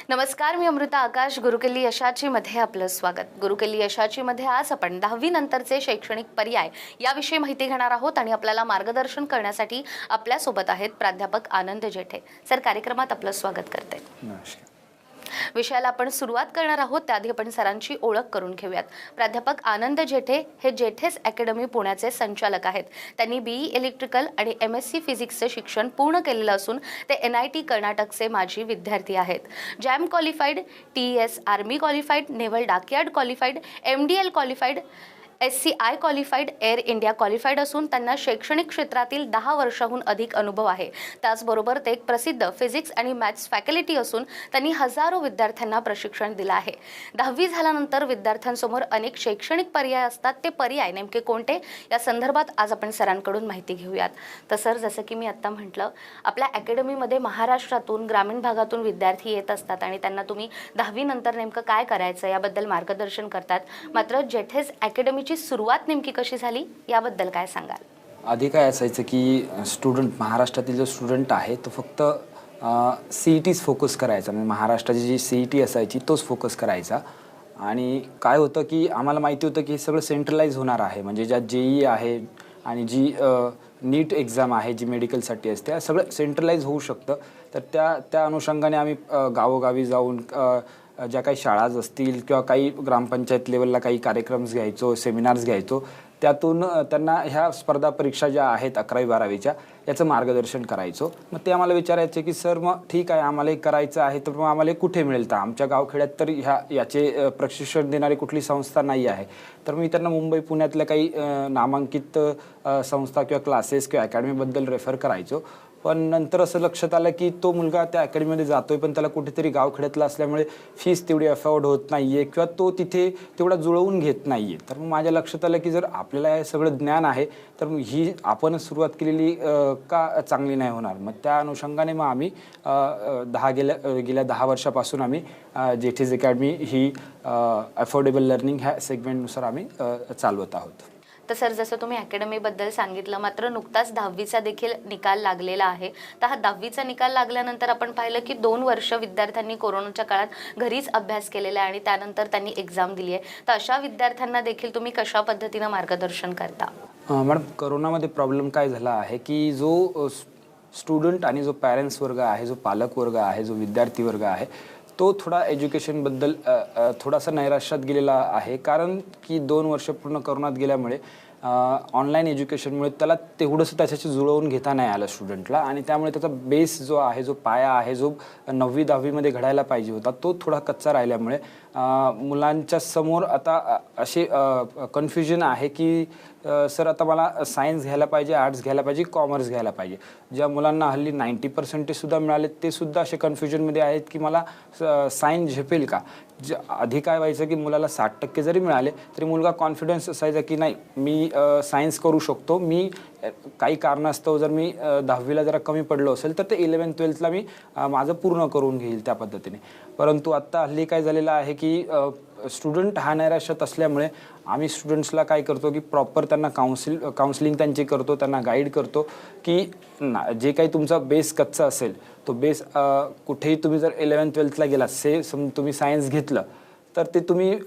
नमस्कार, मी अमृता आकाश. गुरुकिल्ली यशाची मध्ये आपलं स्वागत. गुरुकिल्ली यशाची मध्ये आज आपण 10वी नंतरचे शैक्षणिक पर्याय याविषयी माहिती घेणार आहोत आणि आपल्याला मार्गदर्शन करण्यासाठी आपल्या सोबत आहेत प्राध्यापक आनंद जेठे सर. कार्यक्रमात आपलं स्वागत करते. नमस्कार. विषयाला आपण सुरुवात करणार आहोत त्याआधी आपण सरांची ओळख करून घेऊयात. प्राध्यापक आनंद जेठे हे जेठेस अकॅडमी पुण्याचे संचालक आहेत. त्यांनी BE इलेक्ट्रिकल आणि MSc फिजिक्सचे शिक्षण पूर्ण केलेलं असून ते NIT कर्नाटकचे माजी विद्यार्थी आहेत. Jam qualified, TES army qualified, naval dockyard qualified, MDL qualified, SCI qualified, air India qualified असून त्यांना शैक्षणिक क्षेत्रातील 10 वर्षाहून अधिक अनुभव आहे. त्याचबरोबर ते एक प्रसिद्ध फिजिक्स आणि मॅथ्स फॅकल्टी असून त्यांनी हजारो विद्यार्थ्यांना प्रशिक्षण दिलं आहे. 10वी झाल्यानंतर विद्यार्थ्यांसमोर अनेक शैक्षणिक पर्याय असतात. ते पर्याय नेमके कोणते या संदर्भात आज आपण सरांकडून माहिती घेऊयात. तर सर, जसं की मी आत्ता म्हटलं, आपल्या अकॅडमीमध्ये महाराष्ट्रातून, ग्रामीण भागातून विद्यार्थी येत असतात आणि त्यांना तुम्ही 10वी नंतर नेमकं काय करायचं याबद्दल मार्गदर्शन करतात. मात्र जेठेस अकॅडमीची सुरुवात नेमकी कशी झाली याबद्दल काय सांगाल? आधी काय असायचं की महाराष्ट्रातील जो स्टुडंट आहे तो फक्त CETच फोकस करायचा. म्हणजे महाराष्ट्राची जी CET असायची तोच फोकस करायचा. आणि काय होतं की आम्हाला माहिती होतं की हे सगळं सेंट्रलाइज होणार आहे. म्हणजे ज्या JEE आहे आणि जी नीट एक्झाम आहे जी मेडिकलसाठी असते, सगळं सेंट्रलाइज होऊ शकतं. तर त्या अनुषंगाने आम्ही गावोगावी जाऊन ज्या काही शाळा असतील किंवा काही ग्रामपंचायत लेवलला काही कार्यक्रम घ्यायचो, सेमिनार्स घ्यायचो. त्यातून त्यांना ह्या स्पर्धा परीक्षा ज्या आहेत 11वी 12वीच्या याचं मार्गदर्शन करायचो. मग ते आम्हाला विचारायचे की सर, मग ठीक आहे, आम्हाला हे करायचं आहे, तर मग आम्हाला कुठे मिळेल? तर आमच्या गावखेड्यात तर याचे प्रशिक्षण देणारी कुठली संस्था नाही आहे. तर मी त्यांना मुंबई पुण्यातल्या काही नामांकित संस्था किंवा क्लासेस किंवा अकॅडमीबद्दल रेफर करायचो. पण नंतर असं लक्षात आलं की तो मुलगा त्या अकॅडमीमध्ये जातोय पण त्याला कुठेतरी गावखेड्यातला असल्यामुळे फीस तेवढी अफोर्ड होत नाही आहे किंवा तो तिथे तेवढा जुळवून घेत नाही आहे. तर मग माझ्या लक्षात आलं की जर आपल्याला हे सगळं ज्ञान आहे तर ही आपण सुरुवात केलेली का चांगली नाही होणार. मग त्या अनुषंगाने मग आम्ही गेल्या 10 वर्षापासून आम्ही जेठेस अकॅडमी ही अफोर्डेबल लर्निंग ह्या सेगमेंटनुसार आम्ही चालवत आहोत. तर सर, जसं तुम्ही अकॅडमीबद्दल सांगितलं, मात्र नुकताच 10वीचा देखील निकाल लागलेला आहे. तर हा 10वीचा निकाल लागल्यानंतर आपण पाहिलं की 2 वर्ष विद्यार्थ्यांनी कोरोनाच्या काळात घरीच अभ्यास केलेला आहे आणि त्यानंतर त्यांनी एक्झाम दिली आहे. तर अशा विद्यार्थ्यांना देखील तुम्ही कशा पद्धतीनं मार्गदर्शन करता? मॅडम, कोरोनामध्ये प्रॉब्लेम काय झाला आहे की जो स्टुडंट आणि जो पॅरेंट्स वर्ग आहे, जो पालक वर्ग आहे, जो विद्यार्थी वर्ग आहे, तो थोडा एज्युकेशनबद्दल थोडासा नैराश्यात गेलेला आहे. कारण की 2 वर्ष पूर्ण कोरोनात गेल्यामुळे ऑनलाईन एज्युकेशनमुळे त्याला तेवढंसं त्याच्याशी जुळवून घेता नाही आलं स्टुडंटला. आणि त्यामुळे त्याचा बेस जो आहे, जो पाया आहे, जो 9वी 10वीमध्ये घडायला पाहिजे होता, तो थोडा कच्चा राहिल्यामुळे मुलांच्या समोर आता असे कन्फ्युजन आहे की सर, आता मला सायन्स घ्यायला पाहिजे, आर्ट्स घ्यायला पाहिजे, कॉमर्स घ्यायला पाहिजे. ज्या मुलांना हल्ली 90% मिळाले ते सुद्धा असे कन्फ्युजनमध्ये आहेत की मला सायन्स झेपेल का. आधी काय व्हायचं की मुलाला 60% जरी मिळाले तरी मुलगा कॉन्फिडन्स असायचा की नाही, मी सायन्स करू शकतो. मी काही कारणास्तव जर मी 10वीला जरा कमी पडलो असेल तर ते 11th 12thला मी माझं पूर्ण करून घेईल त्या पद्धतीने. परंतु आत्ता हल्ली काय झालेलं आहे की स्टुडंट हा नैराश्यात असल्यामुळे आम्ही स्टुडंट्सला काय करतो की प्रॉपर त्यांना काउन्सिलिंग त्यांची करतो, त्यांना गाईड करतो की जे काही तुमचा बेस कच्चा असेल तो बेस कुठेही तुम्ही जर 11th 12thला गेला, तुम्ही सायन्स घेतलं तर ते तुम्ही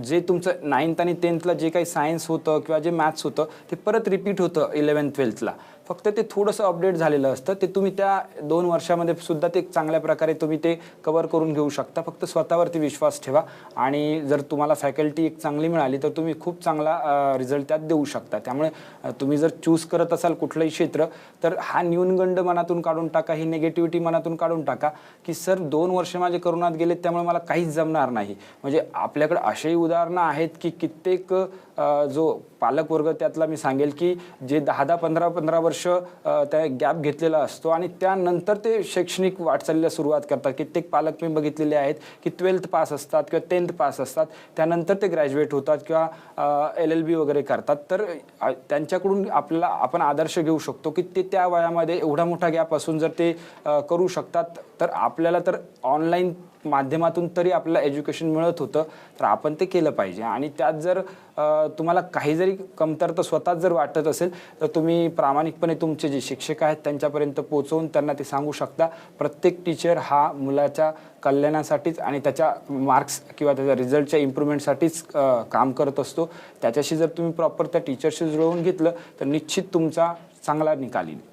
जे तुमचं 9th आणि 10thला जे काही सायन्स होतं किंवा जे मॅथ्स होतं ते परत रिपीट होतं 11th 12thला. फक्त ते थोडंसं अपडेट झालेलं असतं. ते तुम्ही त्या 2 वर्षामध्ये सुद्धा ते चांगल्या प्रकारे तुम्ही ते कवर करून घेऊ शकता. फक्त स्वतःवरती विश्वास ठेवा आणि जर तुम्हाला फॅकल्टी एक चांगली मिळाली तर तुम्ही खूप चांगला रिझल्ट त्यात देऊ शकता. त्यामुळे तुम्ही जर चूज करत असाल कुठलंही क्षेत्र तर हा न्यूनगंड मनातून काढून टाका, ही निगेटिव्हिटी मनातून काढून टाका की सर 2 वर्ष माझे कोरोनात गेले त्यामुळे मला काहीच जमणार नाही. म्हणजे आपल्याकडे असेही उदाहरणं आहेत की कित्येक जो पालक वर्ग त्यातला मी सांगेल की जे 10-10, 15-15 वर्ष त्या गॅप घेतलेला असतो आणि त्यानंतर ते शैक्षणिक वाटचालीला सुरुवात करतात. कित्येक पालक मी बघितलेले आहेत की 12th पास असतात किंवा 10th पास असतात, त्यानंतर ते ग्रॅज्युएट होतात किंवा LLB वगैरे करतात. तर त्यांच्याकडून आपण आदर्श घेऊ शकतो की ते त्या वयामध्ये एवढा मोठा गॅप असून जर ते करू शकतात तर आपल्याला तर ऑनलाईन माध्यमातून तरी आपल्याला एज्युकेशन मिळत होतं, तर आपण ते केलं पाहिजे. आणि त्यात जर तुम्हाला काही जरी कमतरता स्वतःच जर वाटत असेल तर तुम्ही प्रामाणिकपणे तुमचे जे शिक्षक आहेत त्यांच्यापर्यंत पोहोचवून त्यांना ते सांगू शकता. प्रत्येक टीचर हा मुलाच्या कल्याणासाठीच आणि त्याच्या मार्क्स किंवा त्याच्या रिझल्टच्या इम्प्रूव्हमेंटसाठीच काम करत असतो. त्याच्याशी जर तुम्ही प्रॉपर त्या टीचरशी जुळवून घेतलं तर निश्चित तुमचा चांगला निकाल येईल.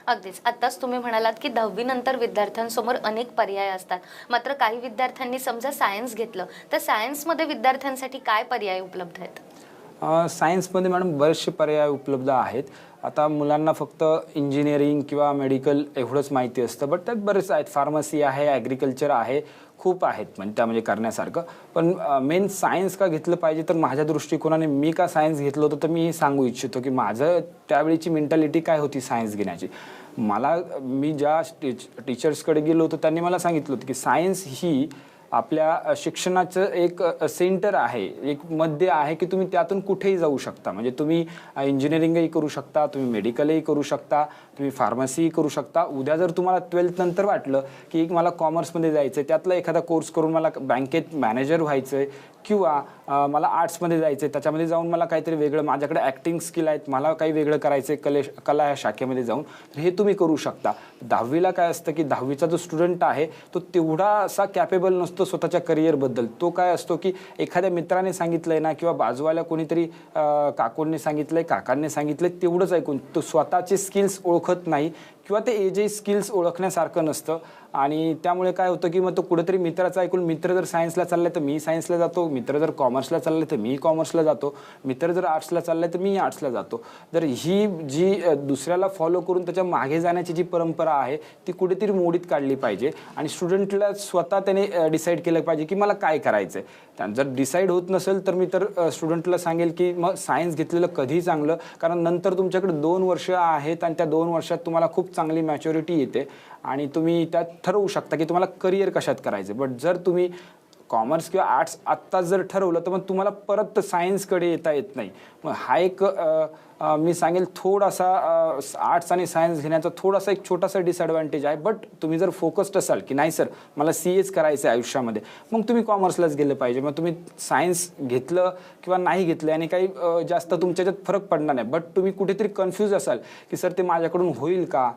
अगदीच. आत्ताच तुम्ही म्हणालात की 10वी नंतर विद्यार्थ्यांसमोर अनेक पर्याय असतात, मात्र काही विद्यार्थ्यांनी समजा सायन्स घेतलं तर सायन्समध्ये विद्यार्थ्यांसाठी काय पर्याय उपलब्ध आहेत? सायन्समध्ये मॅडम बरेचसे पर्याय उपलब्ध आहेत. आता मुलांना फक्त इंजिनिअरिंग किंवा मेडिकल एवढंच माहिती असतं, बट त्यात बरेच आहेत. फार्मसी आहे, ॲग्रिकल्चर आहे, खूप आहेत त्यामध्ये करण्यासारखं. पण मेन सायन्स का घेतलं पाहिजे तर माझ्या दृष्टिकोनाने मी का सायन्स घेतलं होतं तर मी हे सांगू इच्छितो की माझं त्यावेळीची मेंटॅलिटी काय होती सायन्स घेण्याची. मी ज्या टीचर्सकडे गेलो होतो त्यांनी मला सांगितलं होतं की सायन्स ही आपल्या शिक्षणाचं एक सेंटर आहे, एक मध्य आहे की तुम्ही त्यातून कुठेही जाऊ शकता. म्हणजे तुम्ही इंजिनिअरिंगही करू शकता, तुम्ही मेडिकलही करू शकता, तुम्ही फार्मसीही करू शकता. उद्या जर तुम्हाला 12th नंतर वाटलं की मला कॉमर्समध्ये जायचं आहे, त्यातला एखादा कोर्स करून मला बँकेत मॅनेजर व्हायचं आहे किंवा मला आर्ट्समध्ये जायचं आहे, त्याच्यामध्ये जाऊन मला काहीतरी वेगळं, माझ्याकडे ॲक्टिंग स्किल आहेत, मला काही वेगळं करायचं आहे कला या शाखेमध्ये जाऊन, तर हे तुम्ही करू शकता. 10वीला काय असतं की 10वीचा जो स्टुडंट आहे तो तेवढा असा कॅपेबल नसतो स्वतःच्या करिअरबद्दल. तो काय असतो की एखाद्या मित्राने सांगितलंय ना किंवा बाजूवाल्या कोणीतरी काकूंनी सांगितलंय, काकांनी सांगितलंय, तेवढंच ऐकून तो स्वतःचे स्किल्स ओळखत नाही किंवा ते एजही स्किल्स ओळखण्यासारखं नसतं. आणि त्यामुळे काय होतं की मग तो कुठेतरी मित्राचं ऐकून, मित्र जर सायन्सला चाललाय तर मी सायन्सला जातो, मित्र जर कॉमर्सला चाललाय तर मी कॉमर्सला जातो, मित्र जर आर्ट्सला चाललाय तर मी आर्ट्सला जातो. तर ही जी दुसऱ्याला फॉलो करून त्याच्या मागे जाण्याची जी परंपरा आहे ती कुठेतरी मोडीत काढली पाहिजे आणि स्टुडंटला स्वतः त्याने डिसाईड केलं पाहिजे की मला काय करायचं आहे. जर डिसाईड होत नसेल तर मी तर स्टुडंटला सांगेल की मग सायन्स घेतलेलं कधीही चांगलं, कारण नंतर तुमच्याकडे 2 वर्ष आहेत आणि त्या 2 वर्षात तुम्हाला खूप चांगली मॅच्युरिटी येते आणि तुम्ही त्यात ठरवू शकता की तुम्हाला करिअर कशात करायचं. बट जर तुम्ही कॉमर्स किंवा आर्ट्स आत्ताच जर ठरवलं तर मग तुम्हाला परत सायन्सकडे येता येत नाही. मग हा एक मी सांगेल थोडासा आर्ट्स आणि सायन्स घेण्याचा थोडासा एक छोटासा डिसएडव्हान्टेज आहे. बट तुम्ही जर फोकस्ड असाल की नाही सर मला CAच करायचं आहे आयुष्यामध्ये, मग तुम्ही कॉमर्सलाच गेलं पाहिजे. मग तुम्ही सायन्स घेतलं किंवा नाही घेतलं आणि काही जास्त तुमच्याच्यात फरक पडणार नाही. बट तुम्ही कुठेतरी कन्फ्यूज असाल की सर ते माझ्याकडून होईल का,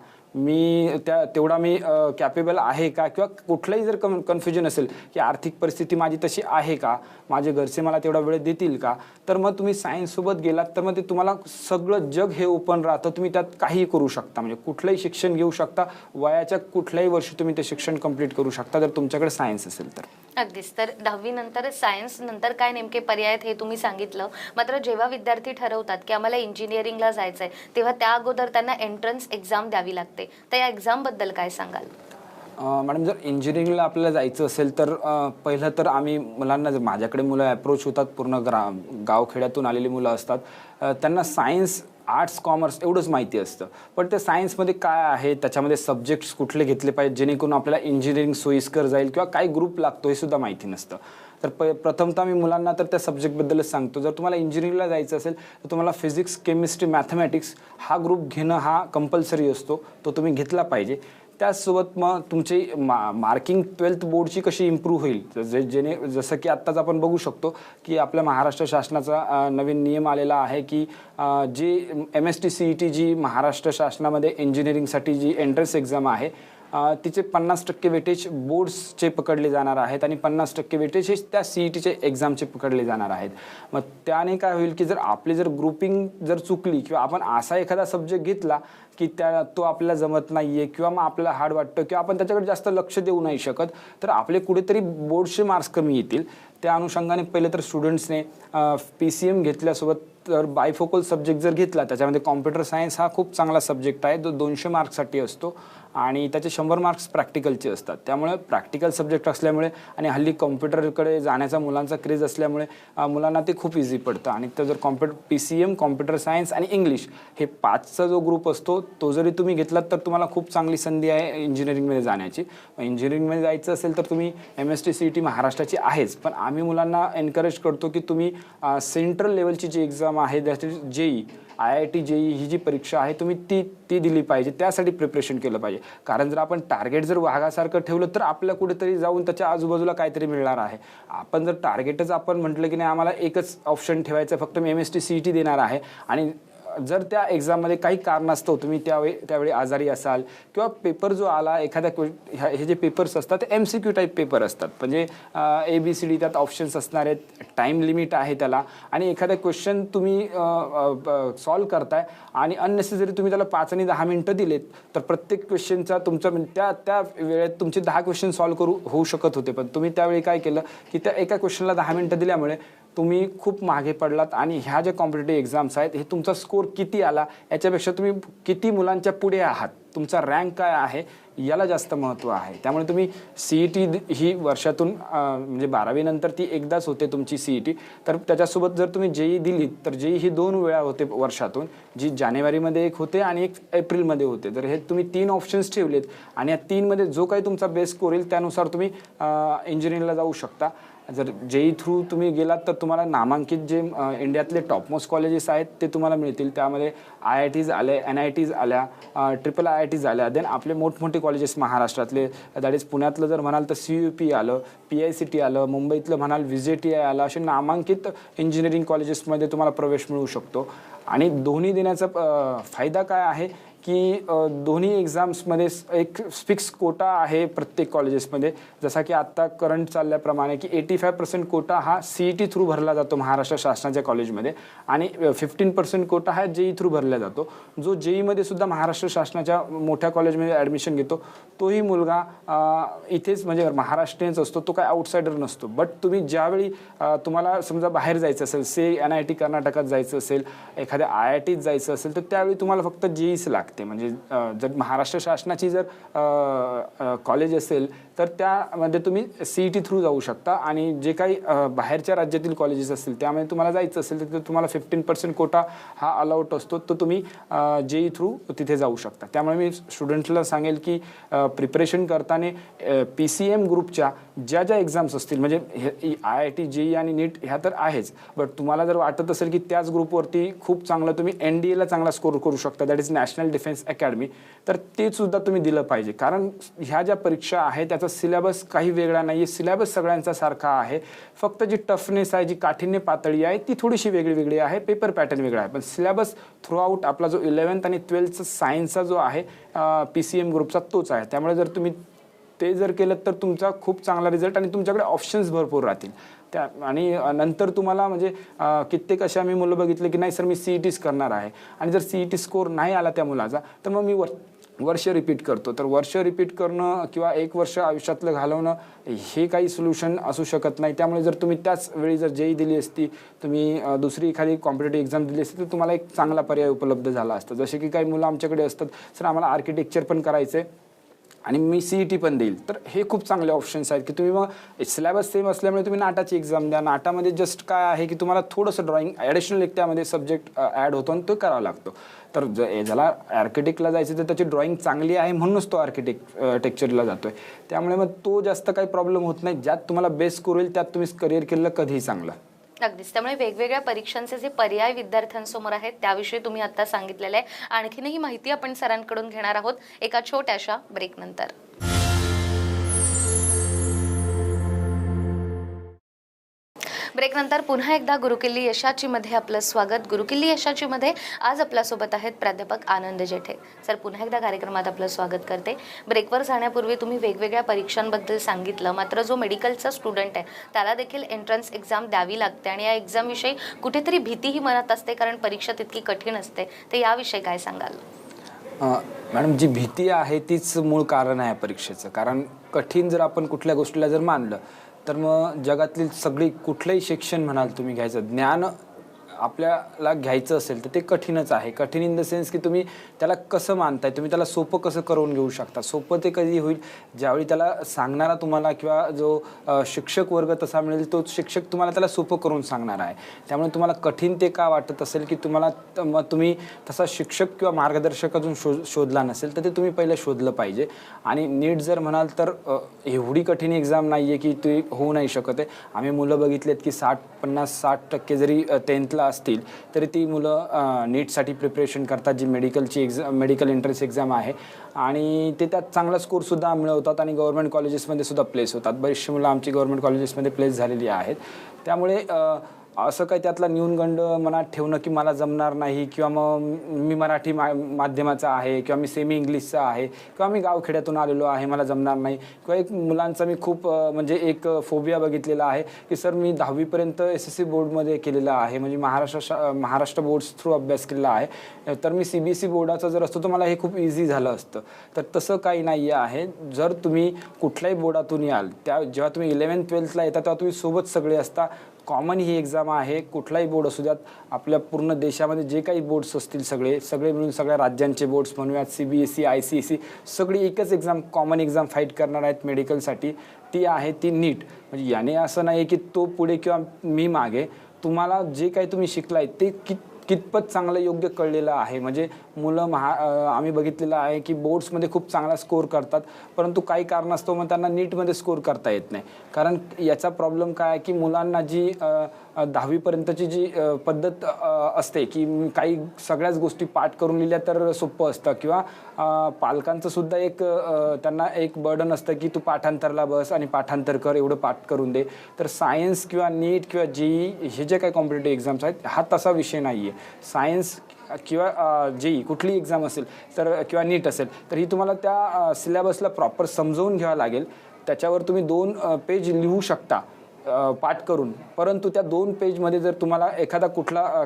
तेवढा मी कॅपेबल आहे का, किंवा कुठलंही जर कन्फ्युजन असेल की आर्थिक परिस्थिती माझी तशी आहे का, माझे घरचे मला तेवढा वेळ देतील का, तर मग तुम्ही सायन्ससोबत गेलात तर मग ते तुम्हाला सगळं जग हे ओपन राहतं. तुम्ही त्यात काहीही करू शकता, म्हणजे कुठलंही शिक्षण घेऊ शकता, वयाच्या कुठल्याही वर्षी तुम्ही ते शिक्षण कंप्लीट करू शकता जर तुमच्याकडे सायन्स असेल तर. अगदीच. तर 10वी नंतर सायन्स नंतर काय नेमके पर्याय आहेत हे तुम्ही सांगितलं, मात्र जेव्हा विद्यार्थी ठरवतात की आम्हाला इंजिनिअरिंगला जायचं आहे तेव्हा त्या अगोदर त्यांना एंट्रन्स एक्झाम द्यावी लागते, तर या एक्झामबद्दल काय सांगाल? मॅडम जर इंजिनिअरिंगला आपल्याला जायचं असेल तर पहिलं तर आम्ही मुलांना, जर माझ्याकडे मुलं अप्रोच होतात, पूर्ण गावखेड्यातून आलेली मुलं असतात, त्यांना सायन्स आर्ट्स कॉमर्स एवढंच माहिती असतं. पण त्या सायन्समध्ये काय आहे, त्याच्यामध्ये सब्जेक्ट्स कुठले घेतले पाहिजे जेणेकरून आपल्याला इंजिनिअरिंग सोयीस्कर जाईल किंवा काय ग्रुप लागतो हे सुद्धा माहिती नसतं. तर प्रथमतः मी मुलांना तर त्या सब्जेक्टबद्दलच सांगतो. जर तुम्हाला इंजिनिअरिंगला जायचं असेल तर तुम्हाला फिजिक्स, केमिस्ट्री, मॅथमॅटिक्स हा ग्रुप घेणं हा कंपल्सरी असतो, तो तुम्ही घेतला पाहिजे. त्याचसोबत मग तुमची मार्किंग 12th बोर्डची कशी इम्प्रूव्ह होईल, जसं की आत्ताच आपण बघू शकतो की आपल्या महाराष्ट्र शासनाचा नवीन नियम आलेला आहे की जी MST CET जी महाराष्ट्र शासनामध्ये इंजिनिअरिंगसाठी जी एंट्रन्स एक्झाम आहे तिचे 50% वेटेज बोर्ड्सचे पकडले जाणार आहेत आणि 50% वेटेज हे त्या CETचे एक्झामचे पकडले जाणार आहेत. मग त्याने काय होईल की जर आपली ग्रुपिंग जर चुकली किंवा आपण असा एखादा सब्जेक्ट घेतला की तो आपल्याला जमत नाही आहे किंवा मग आपल्याला हार्ड वाटतं किंवा आपण त्याच्याकडे जास्त लक्ष देऊ नाही शकत, तर आपले कुठेतरी बोर्डचे मार्क्स कमी येतील. त्या अनुषंगाने पहिलं तर स्टुडंट्सने PCM घेतल्यासोबत तर बायफोकल सब्जेक्ट जर घेतला, त्याच्यामध्ये कॉम्प्युटर सायन्स हा खूप चांगला सब्जेक्ट आहे जो 200 मार्क्ससाठी असतो आणि त्याचे 100 मार्क्स प्रॅक्टिकलचे असतात. त्यामुळे प्रॅक्टिकल सब्जेक्ट असल्यामुळे आणि हल्ली कॉम्प्युटरकडे जाण्याचा मुलांचा क्रेज असल्यामुळे मुलांना ते खूप इझी पडतं. आणि तर जर PCM, कॉम्प्युटर सायन्स आणि इंग्लिश हे 5चा जो ग्रुप असतो तो जरी तुम्ही घेतलात तर तुम्हाला खूप चांगली संधी आहे इंजिनिअरिंगमध्ये जाण्याची. इंजिनिअरिंगमध्ये जायचं असेल तर तुम्ही MST CET महाराष्ट्राची आहेच, पण आम्ही मुलांना एनकरेज करतो की तुम्ही सेंट्रल लेवलची जी एक्झाम एक्झाम आहे जसे जेई IIT जेई ही जी परीक्षा आहे तुम्ही ती दिली पाहिजे, त्यासाठी प्रिपरेशन केलं पाहिजे. कारण जर आपण टार्गेट जर वाघासारखं ठेवलं तर आपल्याला कुठेतरी जाऊन त्याच्या आजूबाजूला काहीतरी मिळणार आहे. आपण जर टार्गेटच आपण म्हटलं की नाही आम्हाला एकच ऑप्शन ठेवायचं, फक्त मी MST CET देणार आहे, आणि जर त्या एक्झाममध्ये काही कारणास्तव तुम्ही त्यावेळी आजारी असाल किंवा पेपर जो आला एखाद्या हे जे पेपर्स असतात ते MCQ टाईप पेपर असतात, म्हणजे ABCD त्यात ऑप्शन्स असणार आहेत, टाईम लिमिट आहे त्याला, आणि एखादा क्वेश्चन तुम्ही सॉल्व करताय आणि अननेसेसरी तुम्ही त्याला 5 आणि 10 मिनटं दिलेत तर प्रत्येक क्वेश्चनचा तुमचा त्या वेळेत तुमचे 10 क्वेश्चन सॉल्व होऊ शकत होते. पण तुम्ही त्यावेळी काय केलं की त्या एका क्वेश्चनला 10 मिनटं दिल्यामुळे तुम्ही खूप मागे पडलात, आणि ह्या ज्या कॉम्पिटेटिव्ह एक्झाम्स आहेत हे तुमचा स्कोर किती आला याच्यापेक्षा तुम्ही किती मुलांच्या पुढे आहात, तुमचा रँक काय आहे याला जास्त महत्त्व आहे. त्यामुळे तुम्ही CET ही वर्षातून म्हणजे 12वी नंतर ती एकदाच होते तुमची CET, तर त्याच्यासोबत जर तुम्ही जेई दिलीत तर जेई ही 2 वेळा होते वर्षातून, जी जानेवारीमध्ये एक होते आणि एक एप्रिलमध्ये होते. तर हे तुम्ही 3 ऑप्शन्स ठेवलेत आणि या 3मध्ये जो काही तुमचा बेस्ट स्कोर येईल त्यानुसार तुम्ही इंजिनिअरिंगला जाऊ शकता. जर जेई थ्रू तुम्ही गेलात तर तुम्हाला नामांकित जे इंडियातले टॉपमोस्ट कॉलेजेस आहेत ते तुम्हाला मिळतील. त्यामध्ये IITs आले, NITs आल्या, IIITs आल्या, देन आपले मोठमोठे कॉलेजेस महाराष्ट्रातले, दॅट इज पुण्यातलं जर म्हणाल तर CUP आलं, PICT आलं, मुंबईतलं म्हणाल VJTI आलं, असे नामांकित इंजिनिअरिंग कॉलेजेसमध्ये तुम्हाला प्रवेश मिळू शकतो. आणि दोन्ही देण्याचा फायदा काय आहे की दोन्ही एक्झाम्समध्ये एक फिक्स कोटा आहे प्रत्येक कॉलेजेसमध्ये. जसा की आत्ता करंट चालल्याप्रमाणे की 85% कोटा हा CET थ्रू भरला जातो महाराष्ट्र शासनाच्या कॉलेजमध्ये, आणि 15% कोटा हा जेई थ्रू भरला जातो. जो जेईमध्ये सुद्धा महाराष्ट्र शासनाच्या मोठ्या कॉलेजमध्ये ॲडमिशन घेतो तोही मुलगा इथेच म्हणजे महाराष्ट्रीयनच असतो, तो काय आउटसायडर नसतो. बट तुम्ही ज्यावेळी तुम्हाला समजा बाहेर जायचं असेल, NIT कर्नाटकात जायचं असेल, एखाद्या IITत जायचं असेल, तर त्यावेळी तुम्हाला फक्त जेईच लागते. म्हणजे जर महाराष्ट्र शासनाची जर कॉलेज असेल तर त्यामध्ये तुम्ही CET थ्रू जाऊ शकता, आणि जे काही बाहेरच्या राज्यातील कॉलेजेस असतील त्यामध्ये तुम्हाला जायचं असेल तर तुम्हाला 15% कोटा हा अलाउट असतो, तर तुम्ही जेई थ्रू तिथे जाऊ शकता. त्यामुळे मी स्टुडंट्सला सांगेल की प्रिपरेशन करताना PCM ग्रुपच्या ज्या एक्झाम्स असतील, म्हणजे IIT जेई आणि नीट ह्या तर आहेच, बट तुम्हाला जर वाटत असेल की त्याच ग्रुपवरती खूप चांगलं तुम्ही NDAला चांगला स्कोर करू शकता, that is national defence academy, तर ते सुद्धा तुम्ही दिलं पाहिजे. कारण ह्या ज्या परीक्षा आहे त्याचा सिलेबस काही वेगळा नाही आहे, सिलेबस सगळ्यांचा सारखा आहे, फक्त जी टफनेस आहे, जी काठिण्य पातळी आहे ती थोडीशी वेगळी आहे, पेपर पॅटर्न वेगळा आहे, पण सिलेबस थ्रूआउट आपला जो 11th आणि 12th सायन्सचा जो आहे PCM ग्रुपचा तोच आहे. त्यामुळे जर तुम्ही ते जर केलं तर तुमचा खूप चांगला रिझल्ट, आणि तुमच्याकडे ऑप्शन्स भरपूर राहतील. आणि नंतर तुम्हाला म्हणजे कित्येक अशा मी मुलं बघितले की नाही सर मी CETच करणार आहे, आणि जर CET स्कोर नाही आला त्या मुलाचा तर मग मी वर्ष रिपीट करतो. तर वर्ष रिपीट करणं किंवा 1 वर्ष आयुष्यातलं घालवणं हे काही सोल्युशन असू शकत नाही. त्यामुळे जर तुम्ही त्याच वेळी जर जेई दिली असती, तुम्ही दुसरी एखादी कॉम्पिटेटिव्ह एक्झाम दिली असती, तर तुम्हाला एक चांगला पर्याय उपलब्ध झाला असता. जसे की काही मुलं आमच्याकडे असतात, सर आम्हाला आर्किटेक्चर पण करायचं आहे आणि मी CET पण देईल, तर हे खूप चांगले ऑप्शन्स आहेत की तुम्ही मग सिलेबस सेम असल्यामुळे तुम्ही नाटाची एक्झाम द्या. नाटामध्ये जस्ट काय आहे की तुम्हाला थोडंसं ड्रॉइंग ॲडिशनल एक त्यामध्ये सब्जेक्ट ॲड होतो आणि तो करावा लागतो. तर ज्याला आर्किटेक्टला जायचं तर त्याची ड्रॉइंग चांगली आहे म्हणूनच तो आर्किटेक्चरला जातोय. त्यामुळे मग तो जास्त काही प्रॉब्लेम होत नाही. ज्यात तुम्हाला बेस्ट स्कोर होईल त्यात तुम्ही करिअर केलं कधीही चांगलं. अगदीच. त्यामुळे वेगवेगळ्या परीक्षांचे जे पर्याय विद्यार्थ्यांसमोर आहेत त्याविषयी तुम्ही आता सांगितलेलं आहे. आणखीनही माहिती आपण सरांकडून घेणार आहोत एका छोट्याशा ब्रेकनंतर. ब्रेकनंतर पुन्हा एकदा गुरुकिल्ली यशाची मध्ये आपलं स्वागत. गुरुकिल्ली यशाची मध्ये आज आपल्यासोबत आहेत प्राध्यापक आनंद जेठे. सर, पुन्हा एकदा कार्यक्रमात आपलं स्वागत करते. ब्रेकवर जाण्यापूर्वी तुम्ही वेगवेगळ्या परीक्षांबद्दल सांगितलं, मात्र जो मेडिकलचा स्टुडंट आहे त्याला देखील एंट्रन्स एक्झाम द्यावी लागते आणि या एक्झामविषयी कुठेतरी भीतीही मनात असते, कारण परीक्षा तितकी कठीण असते. तर याविषयी काय सांगाल? मॅडम, जी भीती आहे तीच मूळ कारण आहे परीक्षेचं. कारण कठीण जर आपण कुठल्या गोष्टीला जर मानलं तर मग जगातली सगळी कुठलंही शिक्षण म्हणाल तुम्ही घ्यायचं, ज्ञान आपल्याला घ्यायचं असेल तर ते कठीणच आहे. कठीण इन द सेन्स की तुम्ही त्याला कसं मानताय, तुम्ही त्याला सोपं कसं करून घेऊ शकता. सोपं ते कधी होईल ज्यावेळी त्याला सांगणारा तुम्हाला किंवा जो शिक्षक वर्ग तसा मिळेल, तो शिक्षक तुम्हाला त्याला सोपं करून सांगणार आहे. त्यामुळे तुम्हाला कठीण ते का वाटत असेल की तुम्हाला मग तुम्ही तसा शिक्षक किंवा मार्गदर्शक अजून शोधला नसेल तर ते तुम्ही पहिलं शोधलं पाहिजे. आणि नीट जर म्हणाल तर एवढी कठीण एक्झाम नाही आहे की ती होऊ नाही शकत आहे. आम्ही मुलं बघितलेत की 50-60% जरी 10thला असतील तरी ती मुलं नीटसाठी प्रिपरेशन करतात, जी मेडिकल एंट्रन्स एक्झाम आहे, आणि ते त्यात चांगला स्कोरसुद्धा मिळवतात आणि गव्हर्मेंट कॉलेजेसमध्ये सुद्धा प्लेस होतात. बरीचशी मुलं आमची गव्हर्मेंट कॉलेजेसमध्ये प्लेस झालेली आहेत. त्यामुळे असं काही त्यातला न्यूनगंड मनात ठेवणं की मला जमणार नाही, किंवा मग मी मराठी माध्यमाचा आहे, किंवा मी सेमी इंग्लिशचा आहे, किंवा मी गावखेड्यातून आलेलो आहे, मला जमणार नाही, किंवा एक मुलांचा मी खूप म्हणजे एक फोबिया बघितलेला आहे की सर मी 10वीपर्यंत SSC बोर्डमध्ये केलेला आहे, म्हणजे महाराष्ट्र बोर्ड्स थ्रू अभ्यास केलेला आहे, तर मी CBSE बोर्डाचा जर असतो तर मला हे खूप इझी झालं असतं. तर तसं काही नाही आहे. जर तुम्ही कुठल्याही बोर्डातून याल, जेव्हा तुम्ही 11th-12thला येता तेव्हा तुम्ही सोबत सगळे असता. कॉमन ही एक्झाम आहे, कुठलाही बोर्ड असू द्यात, आपल्या पूर्ण देशामध्ये जे काही बोर्ड्स असतील सगळे मिळून सगळ्या राज्यांचे बोर्ड्स म्हणूयात, CBSE ICSE सगळी एकच एक्झाम, कॉमन एक्झाम फाईट करणार आहेत मेडिकलसाठी. ती आहे ती नीट. म्हणजे याने असं नाही की तो पुढे किंवा मी मागे, तुम्हाला जे काही तुम्ही शिकलाय ते कितपत चांगलं योग्य कळलेलं आहे. म्हणजे मुलं आम्ही बघितलेलं आहे की बोर्ड्समध्ये खूप चांगला स्कोर करतात, परंतु काही कारणास्तव मग त्यांना नीटमध्ये स्कोर करता येत नाही. कारण याचा प्रॉब्लेम काय आहे की मुलांना जी 10वीपर्यंतची जी पद्धत असते की काही सगळ्याच गोष्टी पाठ करून लिहिल्या तर सोपं असतं, किंवा पालकांचं सुद्धा एक त्यांना एक बर्डन असतं की तू पाठांतरला बस आणि पाठांतर कर, एवढं पाठ करून दे. तर सायन्स किंवा नीट किंवा JEE हे जे काही कॉम्पिटेटिव्ह एक्झाम्स आहेत हा तसा विषय नाही आहे. सायन्स किंवा JEE कुठली एक्झाम असेल तर, किंवा नीट असेल, तर ही तुम्हाला त्या सिलेबसला प्रॉपर समजवून घ्यावं लागेल. त्याच्यावर तुम्ही 2 पेज लिहू शकता पाठ करून, परंतु त्या 2 पेजमध्ये जर तुम्हाला एखादा कुठला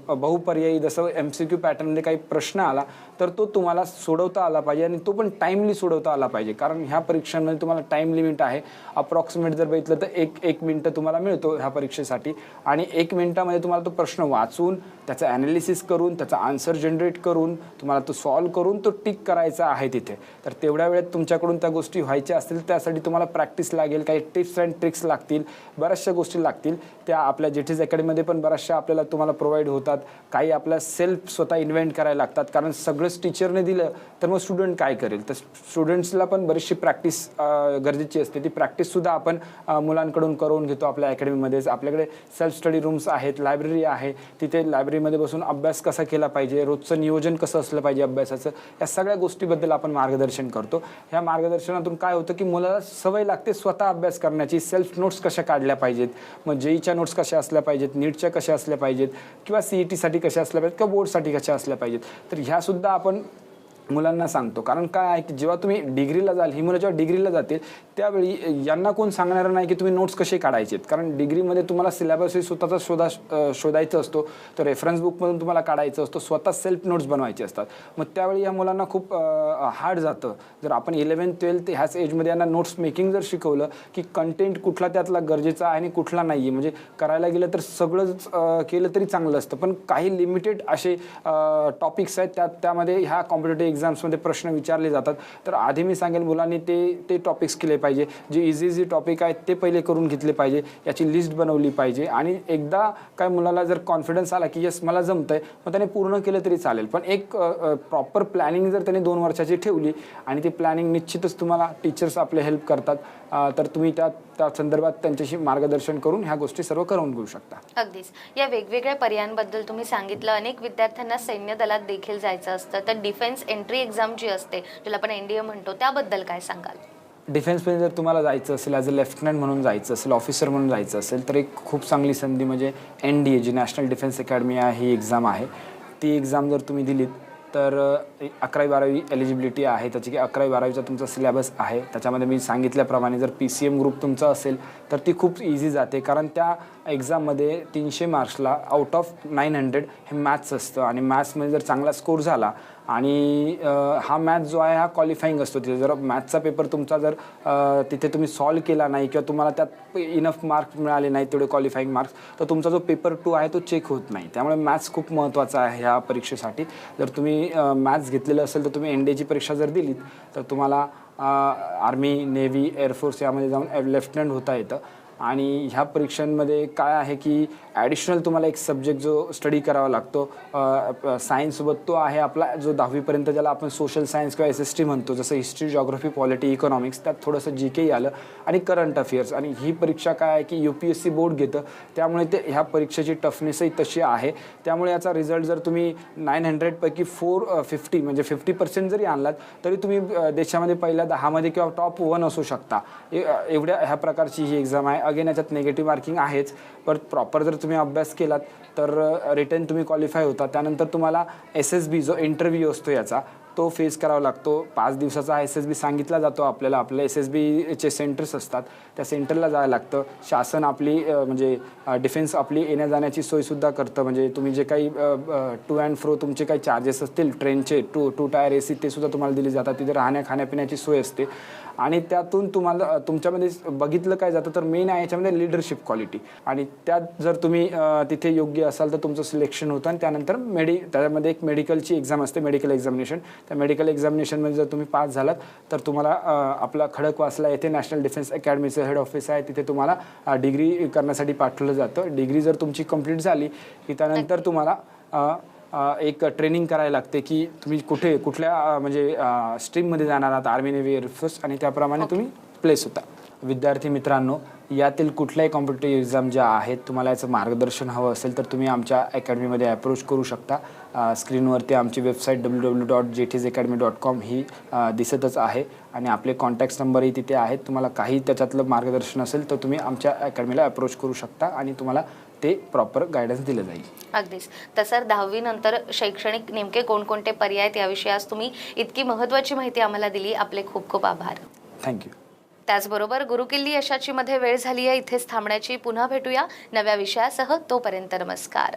बहुपर्यायी जसं MCQ पॅटर्नमध्ये काही प्रश्न आला तर तो तुम्हाला सोडवता आला पाहिजे, आणि तो पण टाईमली सोडवता आला पाहिजे. कारण ह्या परीक्षांमध्ये तुम्हाला टाईम लिमिट आहे. अप्रॉक्सिमेट जर बघितलं तर एक मिनटं तुम्हाला मिळतो ह्या परीक्षेसाठी, आणि 1 मिनिटामध्ये तुम्हाला तो प्रश्न वाचून त्याचं ॲनालिसिस करून त्याचा आन्सर जनरेट करून तुम्हाला तो सॉल्व करून तो टिक करायचा आहे तिथे. तर तेवढ्या वेळेत तुमच्याकडून त्या गोष्टी व्हायच्या असतील त्यासाठी तुम्हाला प्रॅक्टिस लागेल, काही टिप्स अँड ट्रिक्स लागतील, बऱ्याचशा गोष्टी लागतील. त्या आपल्या जेठीज अकॅडमीमध्ये पण बऱ्याचशा आपल्याला तुम्हाला प्रोव्हाइड होतात. काही आपल्या सेल्फ स्वतः इन्व्हेंट करायला लागतात, कारण सगळंच टीचरने दिलं तर मग स्टुडंट काय करेल. तर स्टुडंट्सला पण बरीचशी प्रॅक्टिस गरजेची असते. ती प्रॅक्टिससुद्धा आपण मुलांकडून करून घेतो आपल्या अकॅडमीमध्येच. आपल्याकडे सेल्फ स्टडी रूम्स आहेत, लायब्ररी आहे, तिथे लायब्ररीमध्ये बसून अभ्यास कसा केला पाहिजे, रोजचं नियोजन कसं असलं पाहिजे अभ्यासाचं, या सगळ्या गोष्टीबद्दल आपण मार्गदर्शन करतो. ह्या मार्गदर्शनातून काय होतं की मुलाला सवय लागते स्वतः अभ्यास करण्याची. सेल्फ नोट्स कशा काढल्या पाहिजेत, मग JEEच्या नोट्स कशा असल्या पाहिजेत, नीटच्या कशा असल्या पाहिजेत, किंवा CETसाठी कशा असल्या पाहिजेत, किंवा बोर्डसाठी कशा असल्या पाहिजेत. तर ह्यासुद्धा आपण मुलांना सांगतो. कारण काय आहे की जेव्हा तुम्ही डिग्रीला जाल, ही मुलं जेव्हा डिग्रीला जातील त्यावेळी यांना कोण सांगणार नाही की तुम्ही नोट्स कसे काढायचेत. कारण डिग्रीमध्ये तुम्हाला सिलेबसही स्वतःचा शोधायचा असतो, तर रेफरन्स बुकमधून तुम्हाला काढायचं असतो, स्वतः सेल्फ नोट्स बनवायचे असतात. मग त्यावेळी या मुलांना खूप हार्ड जातं. जर आपण 11th-12th ह्याच एजमध्ये यांना नोट्स मेकिंग जर शिकवलं की कंटेंट कुठला त्यातला गरजेचा आहे आणि कुठला नाही आहे, म्हणजे करायला गेलं तर सगळंच केलं तरी चांगलं असतं, पण काही लिमिटेड असे टॉपिक्स आहेत त्यामध्ये ह्या कॉम्पिटेटिव्ह एक्झाम्समध्ये प्रश्न विचारले जातात. तर आधी मी सांगेल मुलांनी ते टॉपिक्स केले पाहिजे. जे इझी टॉपिक आहेत ते पहिले करून घेतले पाहिजे, याची लिस्ट बनवली पाहिजे, आणि एकदा काय मुलाला जर कॉन्फिडन्स आला की येस मला जमतंय, मग त्याने पूर्ण केलं तरी चालेल. पण एक प्रॉपर प्लॅनिंग जर त्याने 2 वर्षाची ठेवली, आणि ती प्लॅनिंग निश्चितच तुम्हाला टीचर्स आपले हेल्प करतात, तर तुम्ही त्या संदर्भात त्यांच्याशी मार्गदर्शन करून ह्या गोष्टी सर्व करून घेऊ शकता. अगदीच. या वेगवेगळ्या पर्यायांबद्दल तुम्ही सांगितलं. अनेक विद्यार्थ्यांना सैन्य दलात देखील जायचं असतं, तर डिफेन्स एंट्री एक्झाम जी असते, ज्याला आपण NDA म्हणतो, त्याबद्दल काय सांगाल? डिफेन्समध्ये जर तुम्हाला जायचं असेल, ॲज अ लेफ्टनंट म्हणून जायचं असेल, ऑफिसर म्हणून जायचं असेल, तर एक खूप चांगली संधी म्हणजे NDA जी नॅशनल डिफेन्स अकॅडमी आहे, ही एक्झाम आहे. ती एक्झाम जर तुम्ही दिलीत तर 11वी-12वी एलिजिबिलिटी आहे त्याची, की 11वी-12वीचा तुमचा सिलेबस आहे. त्याच्यामध्ये मी सांगितल्याप्रमाणे जर PCM ग्रुप तुमचा असेल तर ती खूप इझी जाते, कारण त्या एक्झाममध्ये 300 मार्क्सला आउट ऑफ 900 हे मॅथ्स असतं, आणि मॅथ्समध्ये जर चांगला स्कोर झाला, आणि हा मॅथ्स जो आहे हा क्वालिफाईंग असतो. तिथे जर मॅथ्सचा पेपर तुमचा जर तिथे तुम्ही सॉल्व केला नाही, किंवा तुम्हाला त्यात इनफ मार्क्स मिळाले नाही तेवढे क्वालिफाईंग मार्क्स, तर तुमचा जो पेपर 2 आहे तो चेक होत नाही. त्यामुळे मॅथ्स खूप महत्त्वाचा आहे ह्या परीक्षेसाठी. जर तुम्ही मॅथ्स घेतलेलं असेल तर तुम्ही NDAची परीक्षा जर दिलीत तर तुम्हाला आर्मी, नेव्ही, एअरफोर्स यामध्ये जाऊन लेफ्टनंट होता येतं. आणि ह्या परीक्षांमध्ये काय आहे की ॲडिशनल तुम्हाला एक सब्जेक्ट जो स्टडी करावा लागतो सायन्ससोबत, तो आहे आपला जो 10वीपर्यंत, ज्याला आपण सोशल सायन्स किंवा SST म्हणतो, जसं हिस्ट्री, जॉग्रफी, पॉलिटी, इकॉनॉमिक्स. त्यात थोडंसं GK आलं आणि करंट अफेअर्स. आणि ही परीक्षा काय आहे की UPSC बोर्ड घेतं, त्यामुळे ते ह्या परीक्षेची टफनेसही तशी आहे. त्यामुळे याचा रिझल्ट जर तुम्ही 900 पैकी 450 म्हणजे 50% जरी आणलात तरी तुम्ही देशामध्ये पहिल्या 10मध्ये किंवा टॉप 1 असू शकता. एवढ्या ह्या प्रकारची ही एक्झाम आहे. अगेन याच्यात निगेटिव्ह मार्किंग आहेच, पण प्रॉपर जर तुम्ही अभ्यास केलात तर रिटर्न तुम्ही क्वालिफाय होता. त्यानंतर तुम्हाला SSB जो इंटरव्ह्यू असतो याचा तो फेस करावा लागतो. 5 दिवसाचा SSB सांगितला जातो आपल्याला. आपल्या SSBचे सेंटर्स असतात, त्या सेंटरला जायला लागतं. शासन आपली म्हणजे डिफेन्स आपली येण्या जाण्याची सोयसुद्धा करतं. म्हणजे तुम्ही जे काही टू अँड फ्रो तुमचे काही चार्जेस असतील ट्रेनचे, टू टायर AC ते सुद्धा तुम्हाला दिले जातात. तिथे खाण्यापिण्याची सोय असते. आणि त्यातून तुम्हाला तुमच्यामध्ये बघितलं काय जातं तर मेन आहे याच्यामध्ये लिडरशिप क्वालिटी. आणि त्यात जर तुम्ही तिथे योग्य असाल तर तुमचं सिलेक्शन होतं. आणि त्यानंतर त्याच्यामध्ये एक मेडिकलची एक्झाम असते, मेडिकल एक्झामिनेशन. त्या मेडिकल एक्झामिनेशनमध्ये जर तुम्ही पास झालात तर तुम्हाला आपला खडकवासला येथे नॅशनल डिफेन्स अकॅडमीचं हेड ऑफिस आहे, तिथे तुम्हाला डिग्री करण्यासाठी पाठवलं जातं. डिग्री जर तुमची कंप्लीट झाली की त्यानंतर तुम्हाला एक ट्रेनिंग करायला लागते की तुम्ही कुठल्या म्हणजे स्ट्रीममध्ये जाणार आहात, आर्मी, नेव्ही, एअरफोर्स, आणि त्याप्रमाणे तुम्ही प्लेस होता. विद्यार्थी मित्रांनो, यातील कुठल्याही कॉम्पिटिटिव्ह एक्झाम ज्या आहेत तुम्हाला याचं मार्गदर्शन हवं असेल तर तुम्ही आमच्या अकॅडमीमध्ये अप्रोच करू शकता. स्क्रीनवरती आमची वेबसाईट www.jtsacademy.com ही दिसतच आहे आणि आपले कॉन्टॅक्ट नंबरही तिथे आहेत. तुम्हाला काही त्याच्यातलं मार्गदर्शन असेल तर तुम्ही आमच्या अकॅडमीला अप्रोच करू शकता आणि तुम्हाला ते प्रॉपर गायडन्स दिलं जाईल. अगदीच. तर सर, 10वी नंतर शैक्षणिक नेमके कोणकोणते पर्याय आहेत याविषयी आज तुम्ही इतकी महत्त्वाची माहिती आम्हाला दिली. आपले खूप खूप आभार. थँक्यू. त्याचबरोबर गुरुकिल्ली यशाची मध्ये वेळ झाली आहे इथेच थांबण्याची. पुन्हा भेटूया नव्या विषयासह. तोपर्यंत नमस्कार.